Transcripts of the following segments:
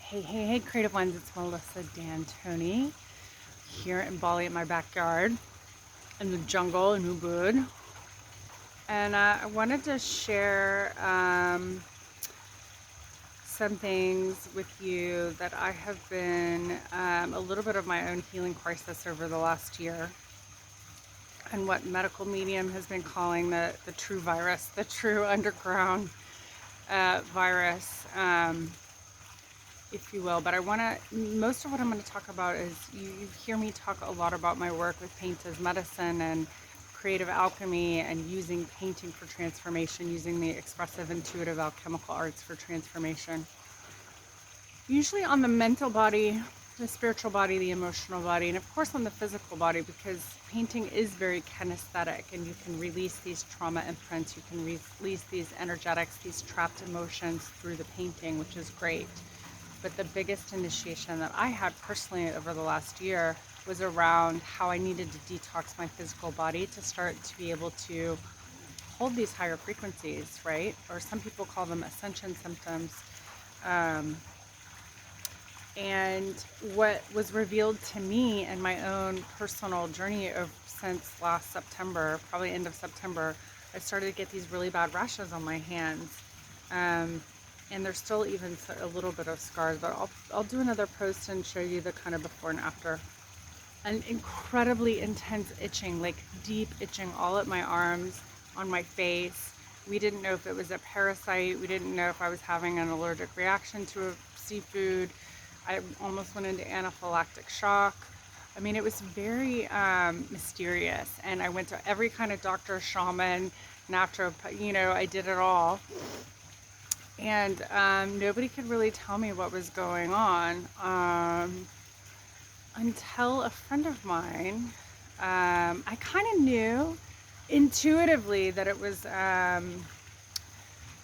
Hey, creative ones. It's Melissa D'Antoni here in Bali in my backyard in the jungle in Ubud. And I wanted to share some things with you that I have been a little bit of my own healing crisis over the last year, and what medical medium has been calling the true virus, the true underground virus. If you will. But most of what I'm going to talk about is, you hear me talk a lot about my work with paint as medicine and creative alchemy and using painting for transformation, using the expressive, intuitive, alchemical arts for transformation. Usually on the mental body, the spiritual body, the emotional body, and of course on the physical body, because painting is very kinesthetic and you can release these trauma imprints, you can release these energetics, these trapped emotions through the painting, which is great. But the biggest initiation that I had personally over the last year was around how I needed to detox my physical body to start to be able to hold these higher frequencies, right? Or some people call them ascension symptoms. And what was revealed to me in my own personal journey since last September, probably end of September, I started to get these really bad rashes on my hands. And there's still even a little bit of scars, but I'll do another post and show you the kind of before and after. An incredibly intense itching, like deep itching all at my arms, on my face. We didn't know if it was a parasite. We didn't know if I was having an allergic reaction to a seafood. I almost went into anaphylactic shock. I mean, it was very mysterious. And I went to every kind of doctor, shaman, naturopath, I did it all. And nobody could really tell me what was going on until a friend of mine, I kind of knew intuitively that it was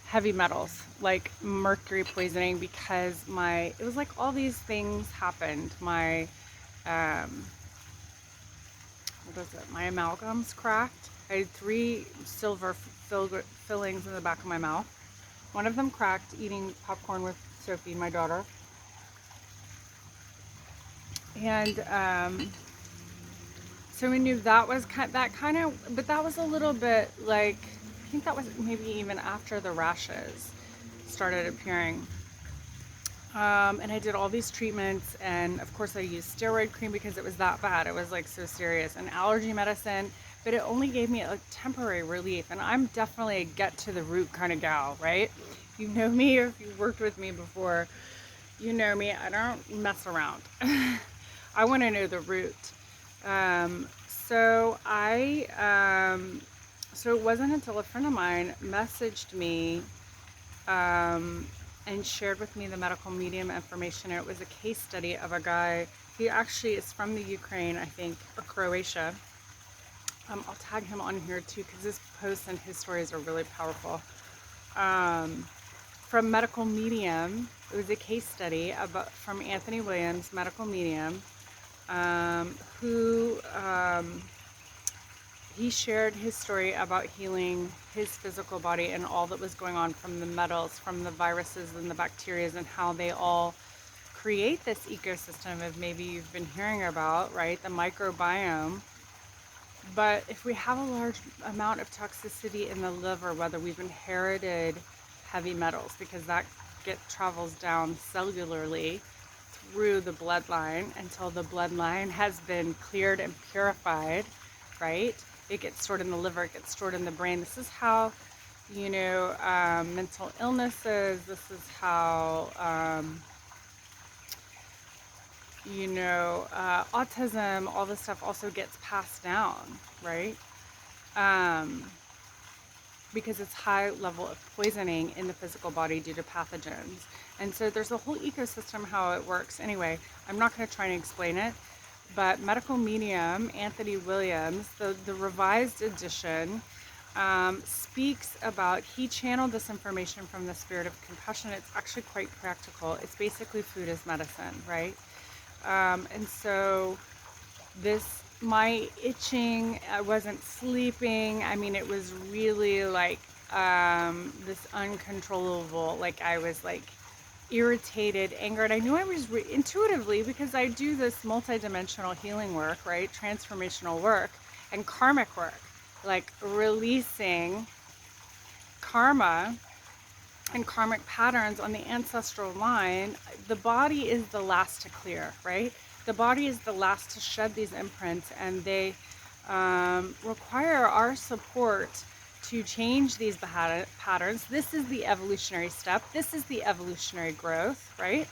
heavy metals, like mercury poisoning, because it was like all these things happened. My my amalgams cracked. I had 3 silver fillings in the back of my mouth. One of them cracked eating popcorn with Sophie, my daughter. And so we knew that was but that was a little bit like, I think that was maybe even after the rashes started appearing. And I did all these treatments, and of course I used steroid cream because it was that bad. It was like so serious, and allergy medicine, but it only gave me a temporary relief. And I'm definitely a get to the root kind of gal, right? If you know me, or if you've worked with me before, you know me. I don't mess around. I want to know the root. So it wasn't until a friend of mine messaged me and shared with me the medical medium information. And it was a case study of a guy. He actually is from the Ukraine, I think, or Croatia. I'll tag him on here too, because his posts and his stories are really powerful. From medical medium, it was a case study from Anthony Willians, medical medium, who he shared his story about healing his physical body and all that was going on from the metals, from the viruses and the bacteria, and how they all create this ecosystem of, maybe you've been hearing about, right? The microbiome. But if we have a large amount of toxicity in the liver, whether we've inherited heavy metals, because that travels down cellularly through the bloodline until the bloodline has been cleared and purified, right? It gets stored in the liver, it gets stored in the brain. This is how, mental illnesses, this is how, autism, all this stuff also gets passed down, right? Because it's high level of poisoning in the physical body due to pathogens. And so there's a whole ecosystem how it works. Anyway, I'm not going to try and explain it, but medical medium Anthony Williams, the revised edition, speaks about, he channeled this information from the spirit of compassion. It's actually quite practical. It's basically food as medicine, right? And so my itching, I wasn't sleeping. I mean, it was really like this uncontrollable, like I was like irritated, angered. I knew I was intuitively, because I do this multidimensional healing work, right? Transformational work and karmic work, like releasing karma and karmic patterns on the ancestral line. The body is the last to clear, right? The body is the last to shed these imprints, and they require our support to change these patterns. This is the evolutionary step. This is the evolutionary growth, right?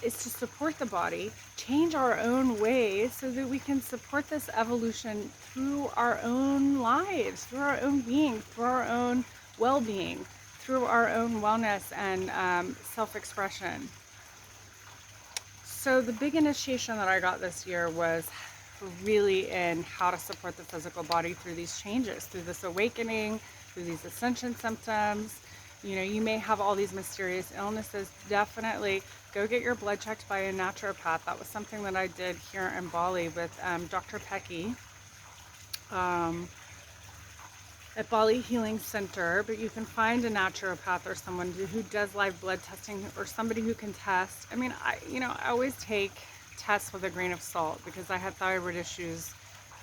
Is to support the body, change our own ways so that we can support this evolution through our own lives, through our own being, through our own well-being, through our own wellness and self-expression. So the big initiation that I got this year was really in how to support the physical body through these changes, through this awakening, through these ascension symptoms. You know, you may have all these mysterious illnesses. Definitely go get your blood checked by a naturopath. That was something that I did here in Bali with Dr. Pecky at Bali Healing Center. But you can find a naturopath or someone who does live blood testing, or somebody who can test. I mean, I always take tests with a grain of salt, because I had thyroid issues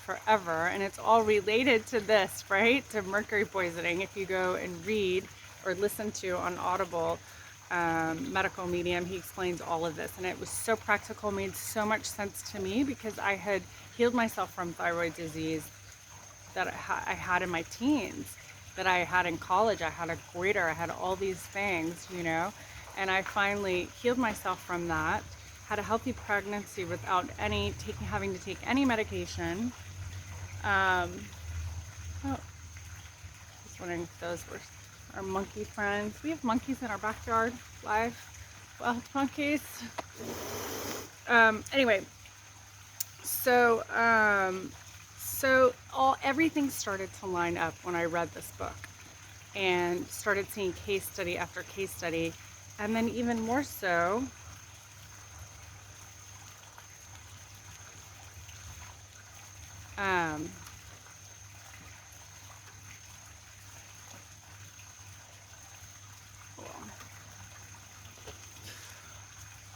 forever, and it's all related to this, right? To mercury poisoning. If you go and read or listen to on Audible, Medical Medium, he explains all of this, and it was so practical, made so much sense to me, because I had healed myself from thyroid disease that I had in my teens, that I had in college. I had a goiter, I had all these things, you know, and I finally healed myself from that. Had a healthy pregnancy without having to take any medication. Oh, just wondering if those were our monkey friends. We have monkeys in our backyard, live wild monkeys. Anyway, so everything started to line up when I read this book and started seeing case study after case study, and then even more so,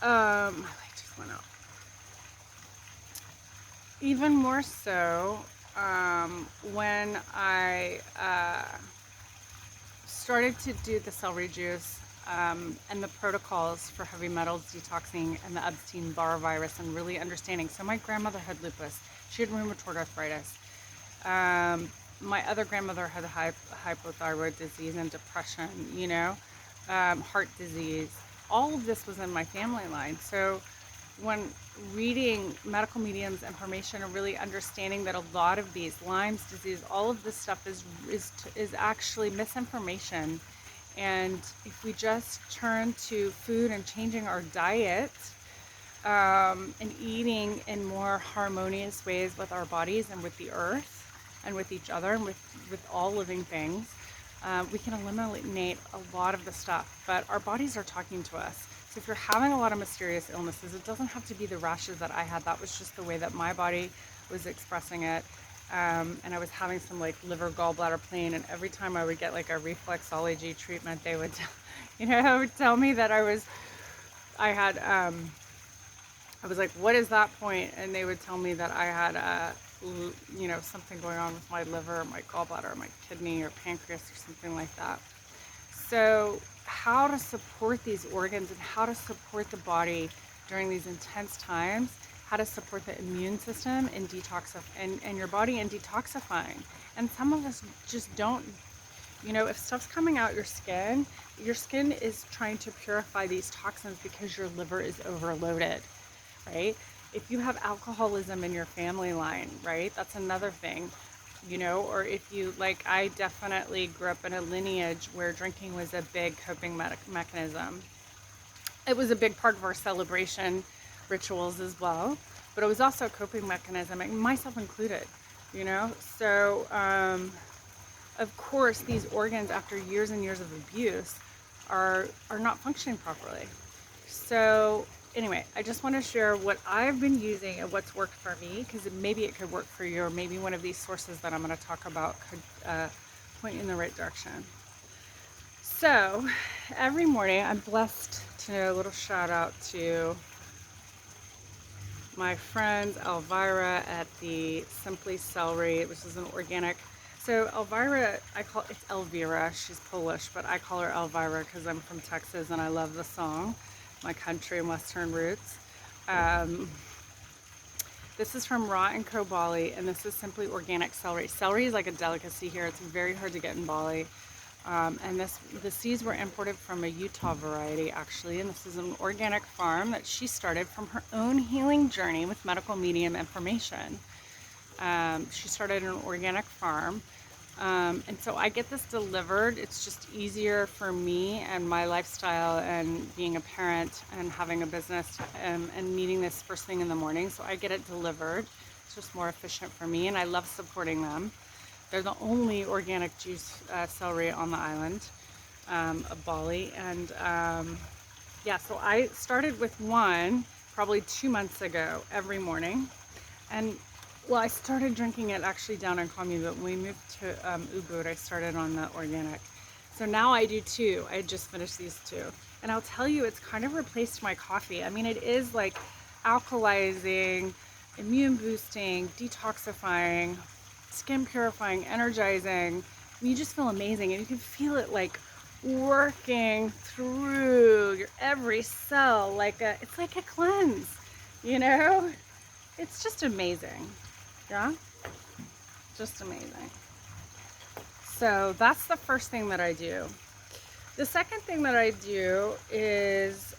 my light just went out. Even more so, when I started to do the celery juice and the protocols for heavy metals detoxing and the Epstein-Barr virus, and really understanding. So my grandmother had lupus. She had rheumatoid arthritis. My other grandmother had hypothyroid disease and depression, you know, heart disease. All of this was in my family line. So when reading Medical Medium's information and really understanding that a lot of these, Lyme's disease, all of this stuff is actually misinformation. And if we just turn to food and changing our diet, and eating in more harmonious ways with our bodies and with the earth and with each other and with all living things, we can eliminate a lot of the stuff. But our bodies are talking to us. So if you're having a lot of mysterious illnesses, it doesn't have to be the rashes that I had. That was just the way that my body was expressing it. And I was having some like liver gallbladder pain, and every time I would get like a reflexology treatment, they would, tell me that I was like, what is that point? And they would tell me that I had something going on with my liver or my gallbladder or my kidney or pancreas or something like that. So how to support these organs and how to support the body during these intense times, how to support the immune system and and your body in detoxifying. And some of us just don't, if stuff's coming out your skin is trying to purify these toxins because your liver is overloaded, right? If you have alcoholism in your family line, right, that's another thing, or if you, like, I definitely grew up in a lineage where drinking was a big coping mechanism. It was a big part of our celebration rituals as well, but it was also a coping mechanism, and myself included, So, of course, these organs, after years and years of abuse, are not functioning properly. So anyway, I just want to share what I've been using and what's worked for me, because maybe it could work for you, or maybe one of these sources that I'm going to talk about could point you in the right direction. So every morning I'm blessed to know, a little shout out to my friend Elvira at the Simply Celery, which is an organic. So Elvira, it's Elvira, she's Polish, but I call her Elvira because I'm from Texas and I love the song, my country and western roots. This is from Raw & Co. Bali, and this is simply organic celery. Celery is like a delicacy here. It's very hard to get in Bali. And the seeds were imported from a Utah variety, actually, and this is an organic farm that she started from her own healing journey with medical medium information. She started an organic farm, and so I get this delivered. It's just easier for me and my lifestyle and being a parent and having a business and needing this first thing in the morning, so I get it delivered. It's just more efficient for me, and I love supporting them. They're the only organic juice celery on the island of Bali. And yeah, so I started with one probably 2 months ago every morning. And well, I started drinking it actually down in Kami, but when we moved to Ubud, I started on the organic. So now I do two. I just finished these two. And I'll tell you, it's kind of replaced my coffee. I mean, it is like alkalizing, immune boosting, detoxifying, skin purifying, energizing. You just feel amazing, and you can feel it like working through your every cell, like it's like a cleanse, you know? It's just amazing. Yeah, just amazing. So that's the first thing that I do. The second thing that I do is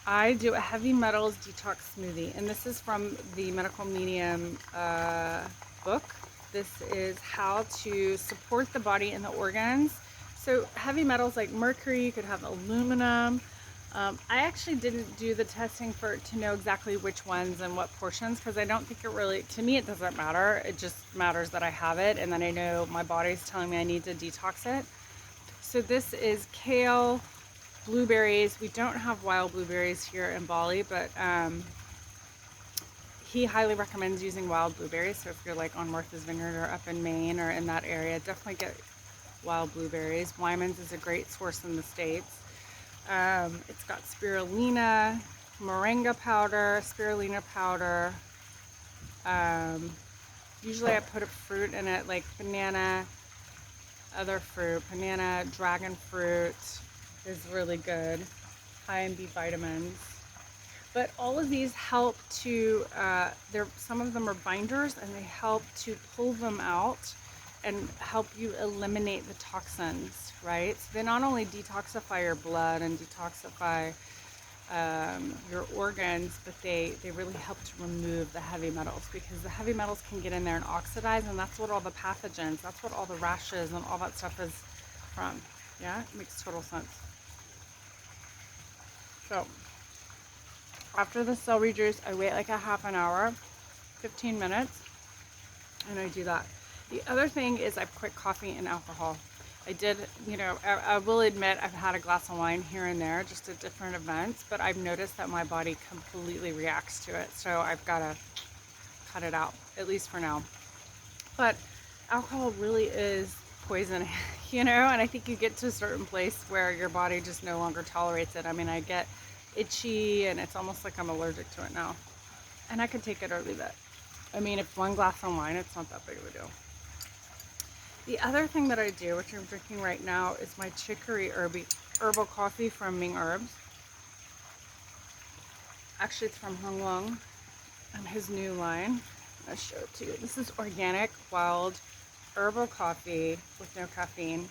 I do a Heavy Metals Detox smoothie, and this is from the Medical Medium book. This is how to support the body and the organs. So heavy metals like mercury, you could have aluminum. I actually didn't do the testing to know exactly which ones and what portions, because I don't think it really, to me it doesn't matter. It just matters that I have it, and then I know my body's telling me I need to detox it. So this is kale, blueberries. We don't have wild blueberries here in Bali, but he highly recommends using wild blueberries. So if you're like on Martha's Vineyard or up in Maine or in that area, definitely get wild blueberries. Wyman's is a great source in the States. It's got spirulina, moringa powder, spirulina powder. Usually I put a fruit in it, like banana, other fruit, banana, dragon fruit is really good, high in B vitamins. But all of these help to, some of them are binders, and they help to pull them out and help you eliminate the toxins, right? So they not only detoxify your blood and detoxify your organs, but they really help to remove the heavy metals, because the heavy metals can get in there and oxidize, and that's what all the pathogens, that's what all the rashes and all that stuff is from. Yeah, it makes total sense. So after the celery juice, I wait like a half an hour, 15 minutes, and I do that. The other thing is I've quit coffee and alcohol. I did, I will admit I've had a glass of wine here and there, just at different events, but I've noticed that my body completely reacts to it. So I've got to cut it out, at least for now. But alcohol really is poison, and I think you get to a certain place where your body just no longer tolerates it. I mean, I get itchy, and it's almost like I'm allergic to it now. And I could take it or leave it. I mean, if one glass of wine, it's not that big of a deal. The other thing that I do, which I'm drinking right now, is my chicory herbal coffee from Ming Herbs. Actually, it's from Hung Lung and his new line. I'll show it to you. This is organic, wild herbal coffee with no caffeine.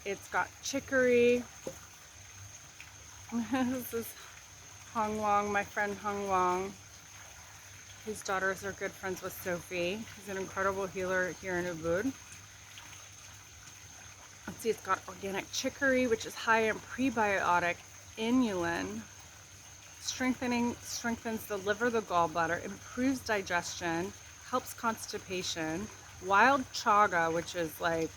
It's got chicory. This is Hung Lung, my friend Hung Lung. His daughters are good friends with Sophie. He's an incredible healer here in Ubud. Let's see, it's got organic chicory, which is high in prebiotic inulin. Strengthens the liver, the gallbladder, improves digestion, helps constipation. Wild chaga, which is like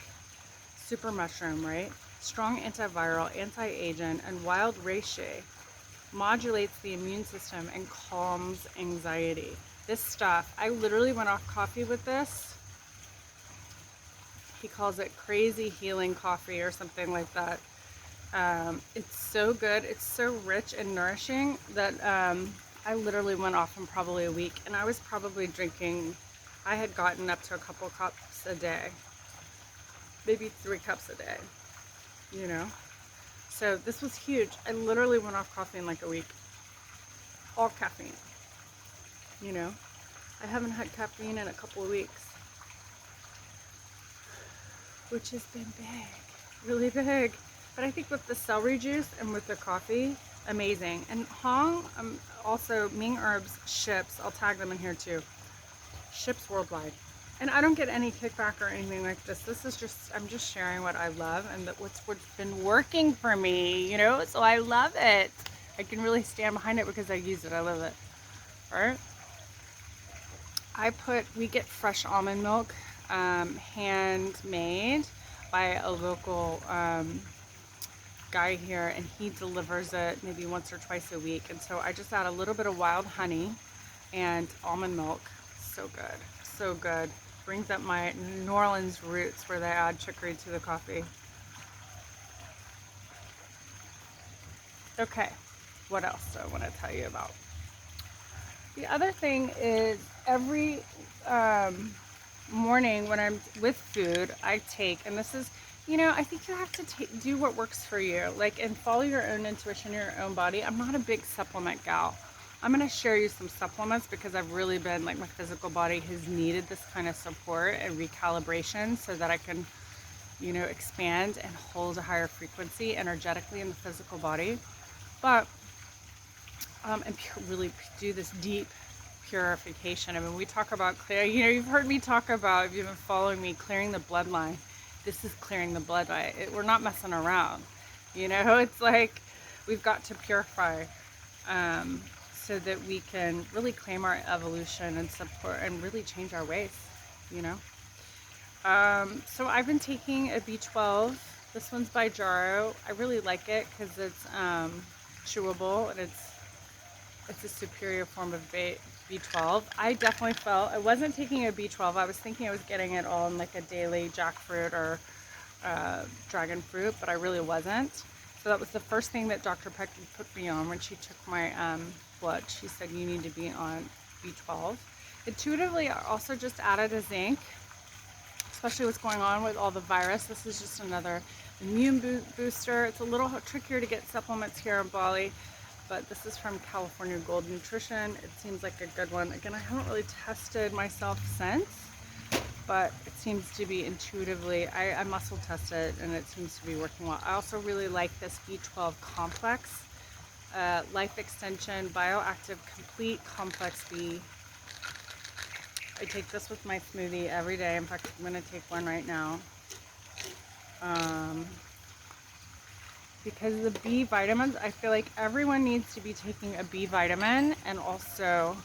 super mushroom, right? Strong antiviral, anti-aging, and wild reishi modulates the immune system and calms anxiety. This stuff, I literally went off coffee with this. He calls it crazy healing coffee or something like that. It's so good. It's so rich and nourishing that I literally went off in probably a week, and I was probably drinking, I had gotten up to a couple cups a day, maybe 3 cups a day, you know? So this was huge. I literally went off coffee in like a week. All caffeine, you know? I haven't had caffeine in a couple of weeks, which has been big, really big. But I think with the celery juice and with the coffee, amazing. And Hong, also Ming Herbs ships, I'll tag them in here too, ships worldwide. And I don't get any kickback or anything like this. This is just, I'm just sharing what I love and what's been working for me, you know? So I love it. I can really stand behind it because I use it. I love it. All right. We get fresh almond milk, handmade by a local guy here, and he delivers it maybe once or twice a week. And so I just add a little bit of wild honey and almond milk. So good, so good. Brings up my New Orleans roots where they add chicory to the coffee. Okay, what else do I want to tell you about? The other thing is every morning when I'm with food, I take, and this is, you know, I think you have to do what works for you, like, and follow your own intuition, your own body. I'm not a big supplement gal. I'm going to share you some supplements because I've really been, like, my physical body has needed this kind of support and recalibration so that I can, you know, expand and hold a higher frequency energetically in the physical body. But and really do this deep purification. I mean, we talk about you know, you've heard me talk about, if you've been following me, clearing the bloodline. This is clearing the bloodline. We're not messing around. You know, it's like we've got to purify so that we can really claim our evolution and support and really change our ways, you know. So I've been taking a B12. This one's by Jaro. I really like it because it's chewable and it's a superior form of B12. I definitely felt I wasn't taking a B12. I was thinking I was getting it all in like a daily jackfruit or dragon fruit, but I really wasn't. So that was the first thing that Dr. Peck put me on when she took my blood. She said you need to be on B12. Intuitively, I also just added a zinc, especially what's going on with all the virus. This is just another immune booster. It's a little trickier to get supplements here in Bali, but this is from California Gold Nutrition. It seems like a good one. Again, I haven't really tested myself since, but it seems to be intuitively, I muscle tested and it seems to be working well. I also really like this B12 complex, Life Extension Bioactive Complete Complex B. I take this with my smoothie every day. In fact, I'm gonna take one right now. Because the B vitamins, I feel like everyone needs to be taking a B vitamin and also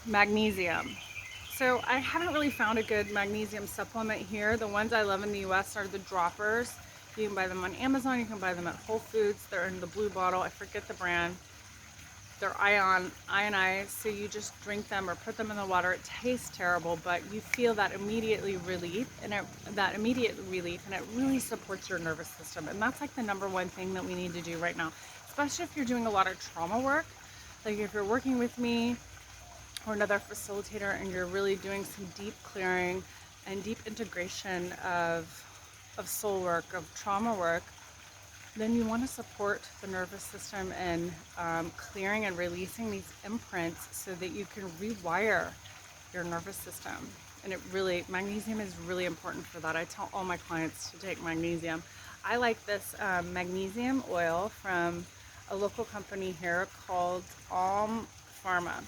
magnesium. So I haven't really found a good magnesium supplement here. The ones I love in the US are the droppers. You can buy them on Amazon, you can buy them at Whole Foods. They're in the blue bottle, I forget the brand. They're ionized, so you just drink them or put them in the water. It tastes terrible, but you feel that immediate relief, and it really supports your nervous system. And that's like the #1 thing that we need to do right now, especially if you're doing a lot of trauma work. Like if you're working with me or another facilitator and you're really doing some deep clearing and deep integration of soul work, of trauma work, then you want to support the nervous system and clearing and releasing these imprints so that you can rewire your nervous system. And magnesium is really important for that. I tell all my clients to take magnesium. I like this magnesium oil from a local company here called Alm Pharma.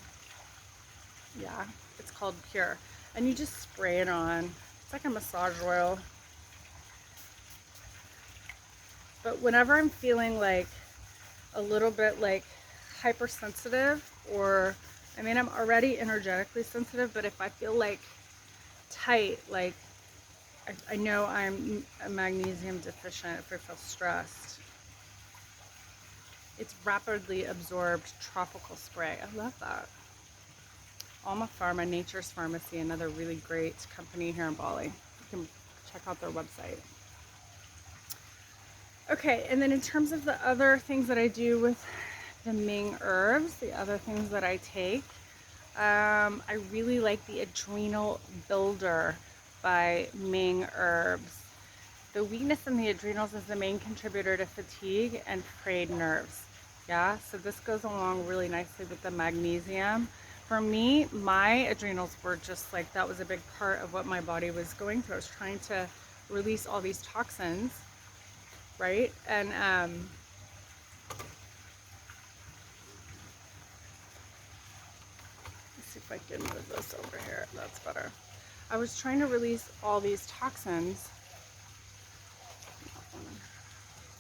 Yeah, it's called Pure. And you just spray it on. It's like a massage oil. But whenever I'm feeling like a little bit like hypersensitive, or I mean, I'm already energetically sensitive, but if I feel like tight, like I know I'm a magnesium deficient, if I feel stressed, it's rapidly absorbed tropical spray. I love that. Alma Pharma, Nature's Pharmacy, another really great company here in Bali. You can check out their website. Okay, and then in terms of the other things that I do with the Ming herbs, the other things that I take, I really like the Adrenal Builder by Ming Herbs. The weakness in the adrenals is the main contributor to fatigue and frayed nerves. Yeah, so this goes along really nicely with the magnesium. For me, my adrenals were just like, that was a big part of what my body was going through. I was trying to release all these toxins, right? And let's see if I can move this over here. That's better. I was trying to release all these toxins